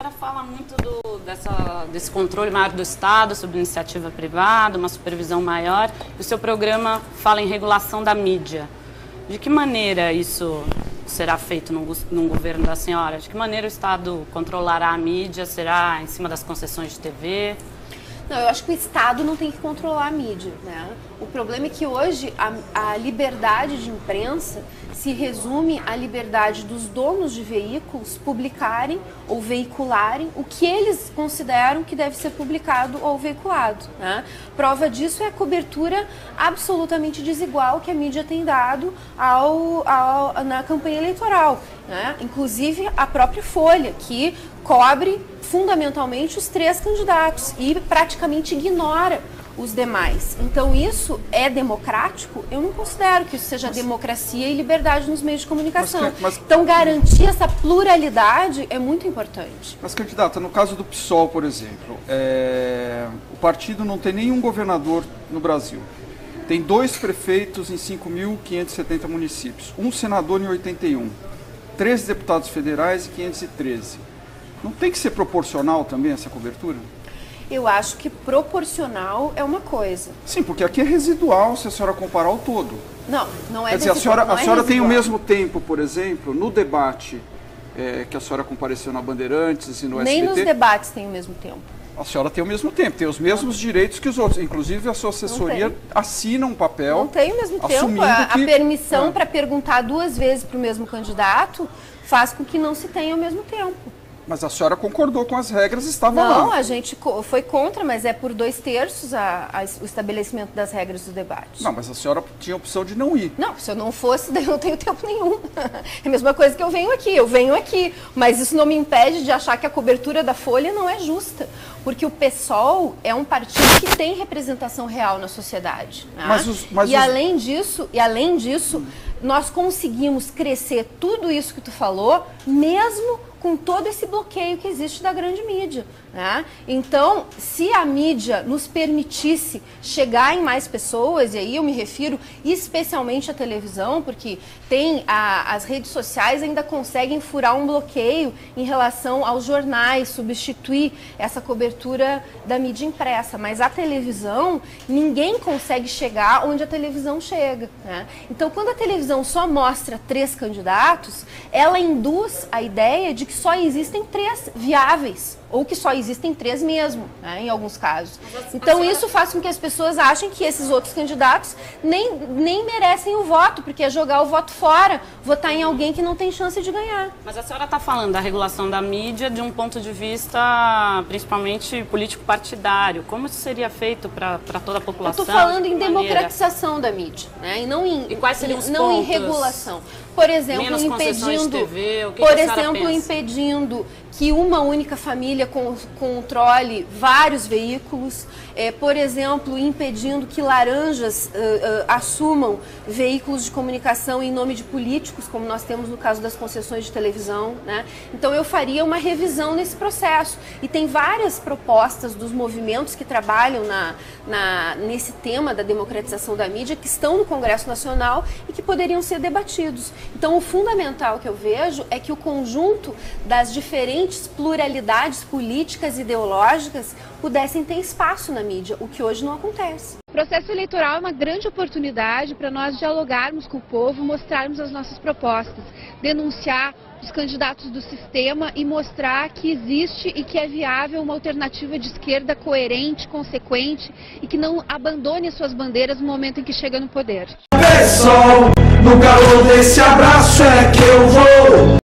senhora fala muito desse controle maior do Estado sobre iniciativa privada, uma supervisão maior, e o seu programa fala em regulação da mídia. De que maneira isso será feito num governo da senhora? De que maneira o Estado controlará a mídia? Será em cima das concessões de TV? Não, eu acho que o Estado não tem que controlar a mídia, né? O problema é que hoje a liberdade de imprensa se resume à liberdade dos donos de veículos publicarem ou veicularem o que eles consideram que deve ser publicado ou veiculado, né? Prova disso é a cobertura absolutamente desigual que a mídia tem dado na campanha eleitoral, né? Inclusive a própria Folha, que cobre fundamentalmente os 3 candidatos e praticamente ignora os demais. Então isso é democrático? Eu não considero que isso seja democracia e liberdade nos meios de comunicação. Então garantir essa pluralidade é muito importante. Mas, candidata, no caso do PSOL, por exemplo, o partido não tem nenhum governador no Brasil. Tem 2 prefeitos em 5.570 municípios, 1 senador em 81, 13 deputados federais e 513. Não tem que ser proporcional também essa cobertura? Eu acho que proporcional é uma coisa. Sim, porque aqui é residual se a senhora comparar o todo. Não, não é. Quer dizer, a senhora tem o mesmo tempo, por exemplo, no debate que a senhora compareceu na Bandeirantes e no SBT. Nem nos debates tem o mesmo tempo. A senhora tem o mesmo tempo, tem os mesmos direitos que os outros. Inclusive, a sua assessoria assina um papel. Não tem o mesmo tempo. A permissão para perguntar 2 vezes para o mesmo candidato faz com que não se tenha o mesmo tempo. Mas a senhora concordou com as regras, estava lá. Não, a gente foi contra, mas é por 2/3 o estabelecimento das regras do debate. Não, mas a senhora tinha a opção de não ir. Não, se eu não fosse, daí eu não tenho tempo nenhum. É a mesma coisa que eu venho aqui. Mas isso não me impede de achar que a cobertura da Folha não é justa. Porque o PSOL é um partido que tem representação real na sociedade. Né? Além disso, nós conseguimos crescer tudo isso que tu falou, mesmo com todo esse bloqueio que existe da grande mídia, né? Então, se a mídia nos permitisse chegar em mais pessoas, e aí eu me refiro especialmente à televisão, porque as redes sociais ainda conseguem furar um bloqueio em relação aos jornais, substituir essa cobertura da mídia impressa, mas a televisão, ninguém consegue chegar onde a televisão chega, né? Então, quando a televisão só mostra 3 candidatos, ela induz a ideia de que só existem 3 viáveis, ou que só existem 3 mesmo, né, em alguns casos. Então isso faz com que as pessoas achem que esses outros candidatos nem merecem o voto, porque é jogar o voto fora, votar em alguém que não tem chance de ganhar. Mas a senhora está falando da regulação da mídia de um ponto de vista principalmente político-partidário. Como isso seria feito para toda a população? Eu estou falando em democratização da mídia, né, e quais seriam os pontos? Em regulação. Por exemplo, impedindo que uma única família controle vários veículos, por exemplo, impedindo que laranjas assumam veículos de comunicação em nome de políticos, como nós temos no caso das concessões de televisão, né? Então eu faria uma revisão nesse processo. E tem várias propostas dos movimentos que trabalham nesse tema da democratização da mídia que estão no Congresso Nacional e que poderiam ser debatidos. Então o fundamental que eu vejo é que o conjunto das diferentes pluralidades políticas e ideológicas pudessem ter espaço na mídia, o que hoje não acontece. O processo eleitoral é uma grande oportunidade para nós dialogarmos com o povo, mostrarmos as nossas propostas, denunciar os candidatos do sistema e mostrar que existe e que é viável uma alternativa de esquerda coerente, consequente e que não abandone as suas bandeiras no momento em que chega no poder. Pessoal, no calor desse abraço é que eu vou.